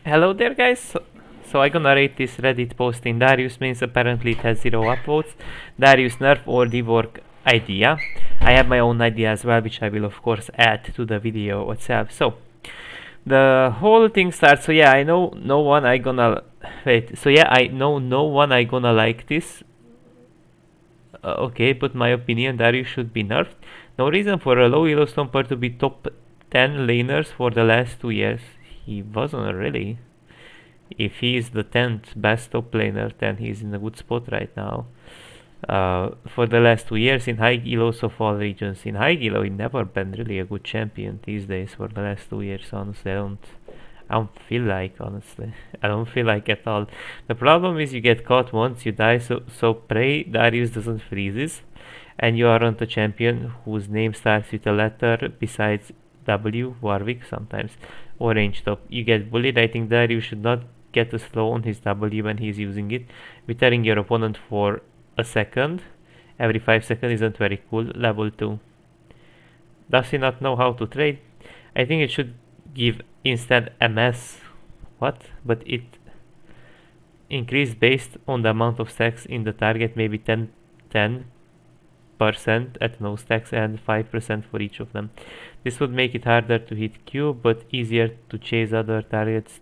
Hello there, guys. So I'm gonna rate this Reddit post in Darius means apparently it has 0 upvotes. Darius nerf or rework idea. I have my own idea as well, which I will of course add to the video itself. So the whole thing starts. So yeah, I know no one I gonna wait. So yeah, I know no one I gonna like this. Okay, but my opinion, Darius should be nerfed. No reason for a low elo stomper to be top 10 laners for the last 2 years. He wasn't really. If he is the 10th best top laner, then he's in a good spot right now. For the last 2 years in high elos of all regions, in high elo, he never been really a good champion these days. For the last 2 years, honestly, I don't feel like, honestly, I don't feel like at all. The problem is you get caught once, you die. So pray Darius doesn't freezes, and you aren't a champion whose name starts with a letter besides W, Warwick sometimes, or range top. You get bullied. I think Darius should not get a slow on his W when he's using it. Withering your opponent for a second every 5 seconds isn't very cool. Level 2. Does he not know how to trade? I think it should give instead MS. What? But it increased based on the amount of stacks in the target, maybe 10% at no stacks and 5% for each of them. This would make it harder to hit Q, but easier to chase other targets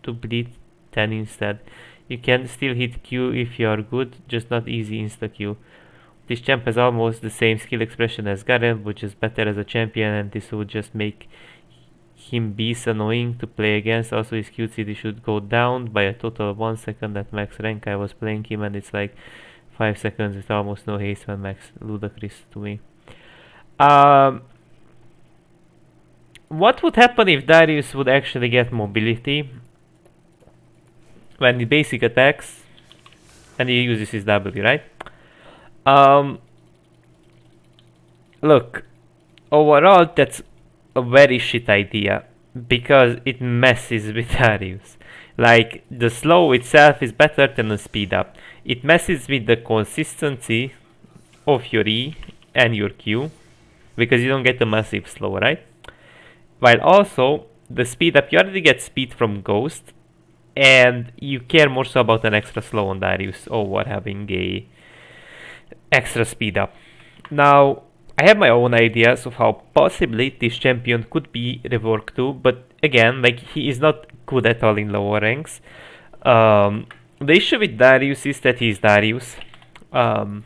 to bleed 10 instead. You can still hit Q if you are good, just not easy insta Q. This champ has almost the same skill expression as Garen, which is better as a champion, and this would just make him beast annoying to play against. Also his Q CD should go down by a total of 1 second at max rank. I was playing him and it's like 5 seconds with almost no haste when max. Ludicrous to me. What would happen if Darius would actually get mobility when he basic attacks and he uses his W, right? Look, overall that's a very shit idea because it messes with Darius. Like, the slow itself is better than the speed up. It messes with the consistency of your E and your Q because you don't get a massive slow, right? While also the speed up, you already get speed from Ghost, and you care more so about an extra slow on Darius over having a extra speed up. Now, I have my own ideas of how possibly this champion could be reworked too, but again, like, he is not good at all in lower ranks. The issue with Darius is that he's Darius. For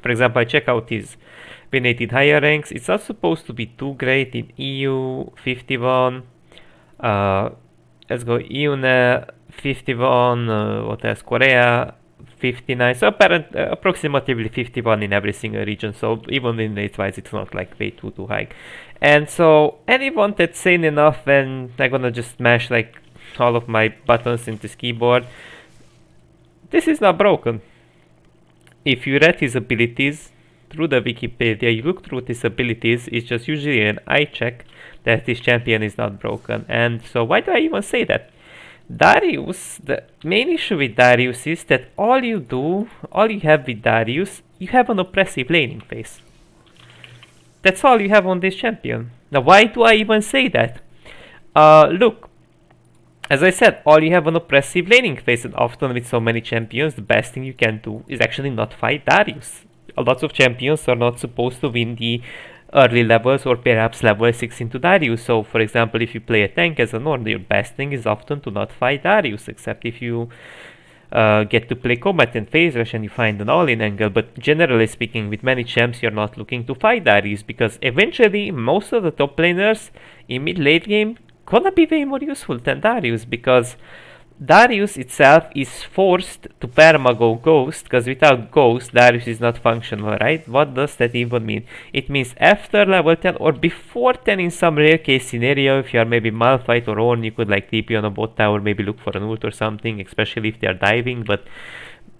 example, I check out his venated higher ranks. It's not supposed to be too great in EU 51. Let's go EUNA 51. What else? Korea 59. So approximately 51 in every single region. So even in rate wise, it's not like way too high. And so anyone that's sane enough, and I'm gonna just mash like all of my buttons into this keyboard. This is not broken. If you read his abilities through the Wikipedia, you look through his abilities, it's just usually an eye check that this champion is not broken. And so why do I even say that? Darius, the main issue with Darius is that all you have with Darius, you have an oppressive laning phase. That's all you have on this champion. Now why do I even say that? Look, as I said, all you have an oppressive laning phase, and often with so many champions, the best thing you can do is actually not fight Darius. A lot of champions are not supposed to win the early levels or perhaps level 6 into Darius. So for example, if you play a tank as a Nord, your best thing is often to not fight Darius, except if you get to play combat and phase rush and you find an all-in angle. But generally speaking, with many champs, you're not looking to fight Darius because eventually most of the top laners in mid-late game gonna be way more useful than Darius, because Darius itself is forced to permago Ghost, because without Ghost, Darius is not functional, right? What does that even mean? It means after level 10 or before 10 in some rare case scenario, if you are maybe Malphite or Ornn, you could like TP on a bot tower, maybe look for an ult or something, especially if they are diving, but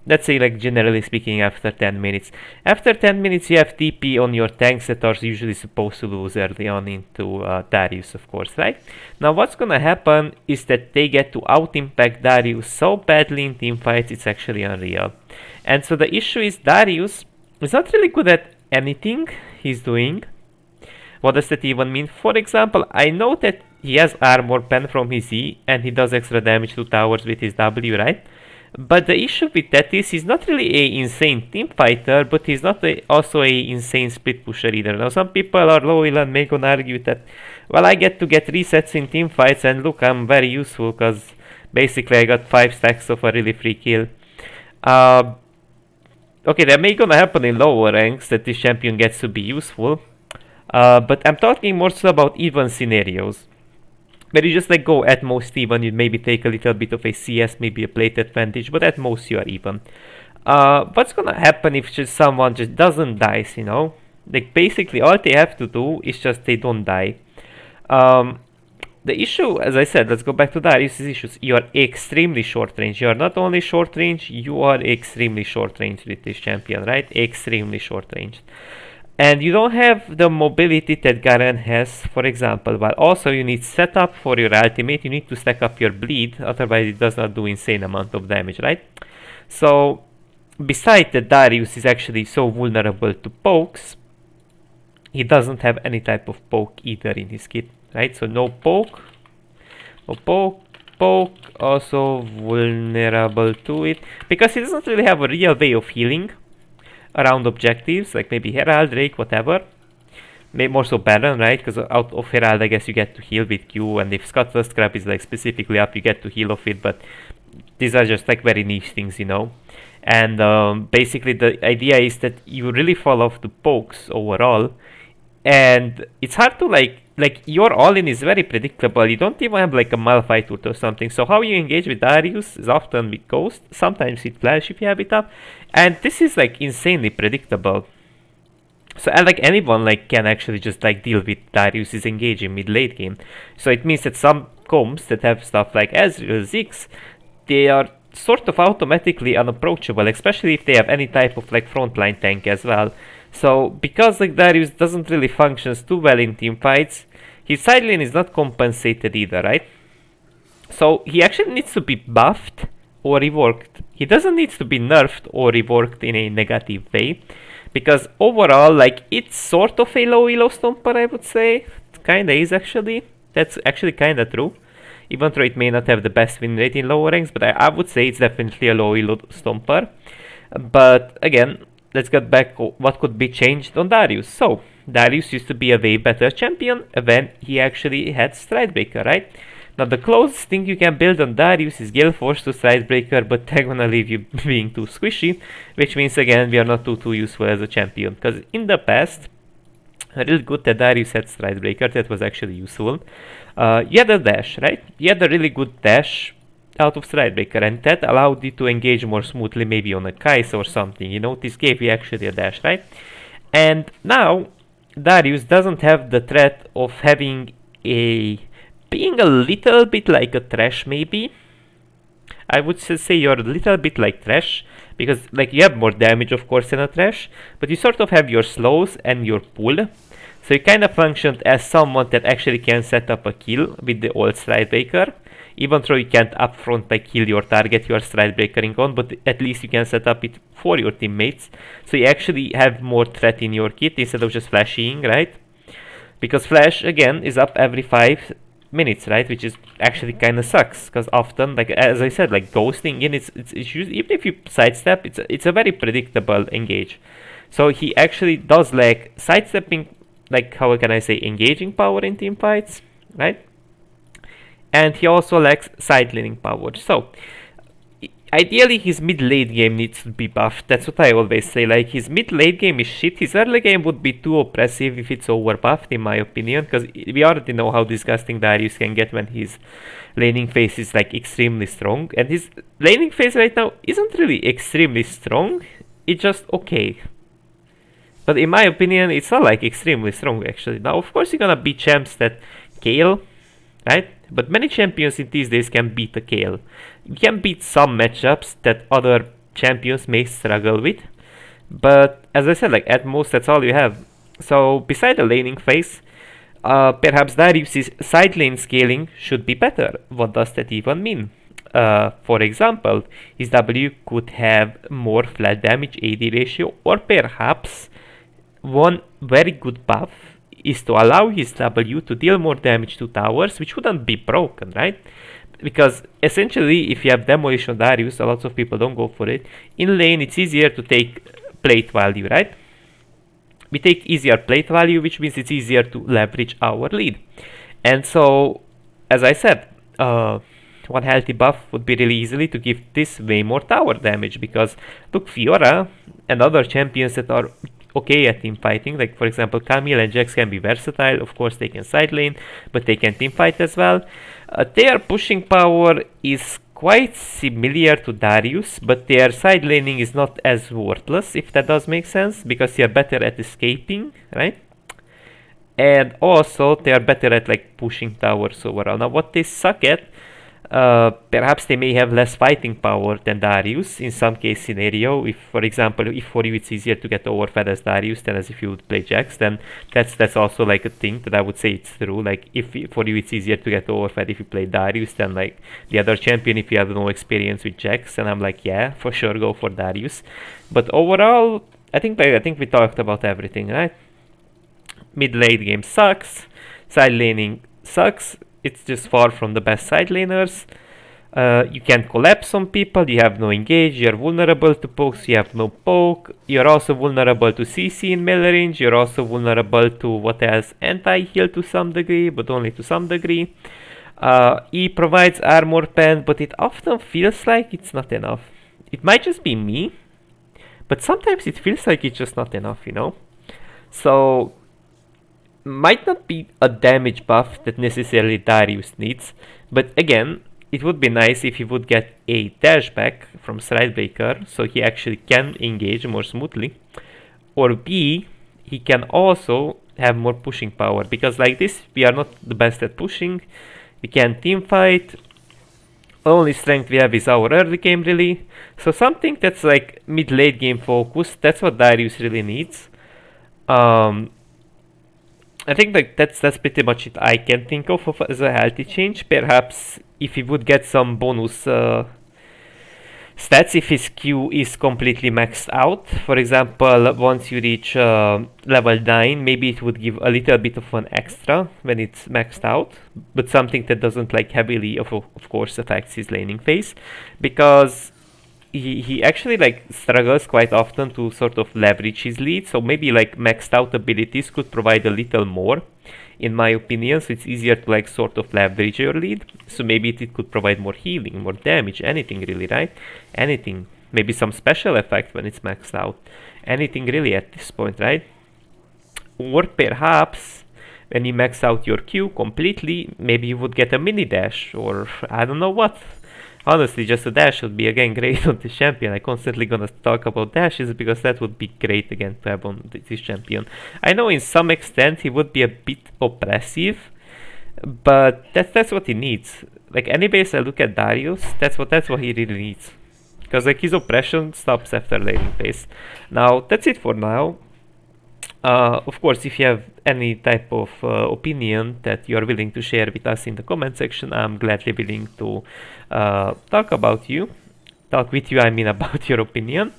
let's say, like, generally speaking, after 10 minutes. After 10 minutes, you have TP on your tanks that are usually supposed to lose early on into Darius, of course, right? Now, what's gonna happen is that they get to out-impact Darius so badly in teamfights, it's actually unreal. And so the issue is Darius is not really good at anything he's doing. What does that even mean? For example, I know that he has armor pen from his E, and he does extra damage to towers with his W, right? But the issue with that is he's not really a insane team fighter, but he's not also a insane split pusher either. Now some people are loyal and may gonna argue that, well, I get to get resets in team fights, and look, I'm very useful because basically I got 5 stacks of a really free kill. Okay, that may gonna happen in lower ranks that this champion gets to be useful, but I'm talking more so about even scenarios. Where you just like go at most even, you maybe take a little bit of a CS, maybe a plate advantage, but at most you are even. What's gonna happen if just someone just doesn't die, you know? Like basically all they have to do is just they don't die. The issue, as I said, let's go back to Darius' issues. You are extremely short range. You are not only short range, you are extremely short range with this champion, right? Extremely short range. And you don't have the mobility that Garen has, for example, but also you need setup for your ultimate, you need to stack up your bleed, otherwise it does not do insane amount of damage, right? So, besides that Darius is actually so vulnerable to pokes, he doesn't have any type of poke either in his kit, right? So no poke, poke, also vulnerable to it, because he doesn't really have a real way of healing around objectives, like maybe Herald, Drake, whatever. Maybe more so Baron, right? Because out of Herald, I guess you get to heal with Q, and if Scuttle Scrap is like specifically up, you get to heal off it, but these are just like very niche things, you know? And basically the idea is that you really fall off the pokes overall, and it's hard to like your all-in is very predictable. You don't even have like a Malphite ult or something. So how you engage with Darius is often with Ghost, sometimes with Flash if you have it up, and this is like insanely predictable. So and like anyone like can actually just like deal with Darius' engaging mid-late game. So it means that some comps that have stuff like Ezreal, Ziggs, they are sort of automatically unapproachable, especially if they have any type of like frontline tank as well. So because like Darius doesn't really functions too well in team fights, his side lane is not compensated either, right? So he actually needs to be buffed or reworked. He doesn't need to be nerfed or reworked in a negative way, because overall like it's sort of a low elo stomper, I would say. It kinda is actually. That's actually kinda true. Even though it may not have the best win rate in lower ranks, but I would say it's definitely a low elo stomper. But again, let's get back to what could be changed on Darius. So, Darius used to be a way better champion when he actually had Stridebreaker, right? Now, the closest thing you can build on Darius is Gale Force to Stridebreaker, but they're gonna leave you being too squishy, which means again, we are not too useful as a champion. Because in the past, really good that Darius had Stridebreaker, that was actually useful. You had a dash, right? You had a really good dash out of Stridebreaker, and that allowed you to engage more smoothly, maybe on a Kais or something, you know, this gave you actually a dash, right? And now, Darius doesn't have the threat of having being a little bit like a Thresh, maybe. I would say you're a little bit like Thresh, because like you have more damage of course than a Thresh, but you sort of have your slows and your pull. So you kind of functioned as someone that actually can set up a kill with the old Stridebreaker. Even though you can't upfront like kill your target you are Stridebreakering on, but at least you can set up it for your teammates. So you actually have more threat in your kit instead of just flashing, right? Because flash again is up every 5 minutes, right? Which is actually kind of sucks, because often, like as I said, like ghosting in it's usually, even if you sidestep, it's a very predictable engage. So he actually does like sidestepping, like how can I say, engaging power in team fights, right? And he also lacks side laning power. So ideally his mid-late game needs to be buffed. That's what I always say. Like his mid-late game is shit. His early game would be too oppressive if it's over-buffed, in my opinion, because we already know how disgusting Darius can get when his laning phase is like extremely strong. And his laning phase right now isn't really extremely strong. It's just okay. But in my opinion, it's not like extremely strong actually. Now, of course, you're gonna beat champs that Kayle, right? But many champions in these days can beat a Kayle. You can beat some matchups that other champions may struggle with. But as I said, like at most that's all you have. So beside the laning phase, perhaps Darius' side lane scaling should be better. What does that even mean? For example, his W could have more flat damage AD ratio, or perhaps one very good buff is to allow his W to deal more damage to towers, which wouldn't be broken, right? Because essentially, if you have Demolition Darius, a lot of people don't go for it. In lane, it's easier to take plate value, right? We take easier plate value, which means it's easier to leverage our lead. And so, as I said, one healthy buff would be really easily to give this way more tower damage, because look, Fiora and other champions that are okay at team fighting, like for example Camille and Jax, can be versatile. Of course they can side lane, but they can team fight as well. Their pushing power is quite similar to Darius, but their side laning is not as worthless, if that does make sense, because they are better at escaping, right? And also they are better at like pushing towers overall. Now what they suck at, perhaps they may have less fighting power than Darius in some case scenario. If, for example, if for you it's easier to get overfed as Darius than as if you would play Jax, then that's also like a thing that I would say it's true. Like if for you it's easier to get overfed if you play Darius than like the other champion if you have no experience with Jax, and I'm like, yeah, for sure go for Darius. But overall, I think we talked about everything, right? Mid late game sucks, side laning sucks. It's just far from the best side laners. You can collapse on people, you have no engage, you're vulnerable to pokes, you have no poke, you're also vulnerable to CC in melee range, you're also vulnerable to what else, anti-heal to some degree, but only to some degree. E provides armor pen, but it often feels like it's not enough. It might just be me, but sometimes it feels like it's just not enough, you know? So might not be a damage buff that necessarily Darius needs, but again, it would be nice if he would get a dash back from Stridebreaker, so he actually can engage more smoothly, or B, he can also have more pushing power, because like this, we are not the best at pushing, we can team fight, only strength we have is our early game really, so something that's like mid-late game focused, that's what Darius really needs. I think like that's pretty much it I can think of as a healthy change. Perhaps if he would get some bonus stats if his Q is completely maxed out. For example, once you reach level 9, maybe it would give a little bit of an extra when it's maxed out, but something that doesn't like heavily of course affects his laning phase, because he actually like struggles quite often to sort of leverage his lead, so maybe like maxed out abilities could provide a little more in my opinion, so it's easier to like sort of leverage your lead. So maybe it could provide more healing, more damage, anything really, right? Anything, maybe some special effect when it's maxed out, anything really at this point, right? Or perhaps when you max out your Q completely, maybe you would get a mini dash, or I don't know what. Honestly, just a dash would be again great on this champion. I constantly gonna talk about dashes because that would be great again to have on this champion. I know in some extent he would be a bit oppressive, but that's what he needs. Like any base I look at Darius, that's what he really needs. Because like his oppression stops after laning phase. Now that's it for now. Of course, if you have any type of opinion that you are willing to share with us in the comment section, I'm gladly willing to talk with you, I mean, about your opinion.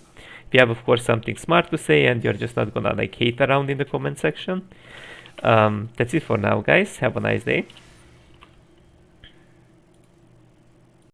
If you have, of course, something smart to say and you're just not gonna like hate around in the comment section. That's it for now, guys. Have a nice day.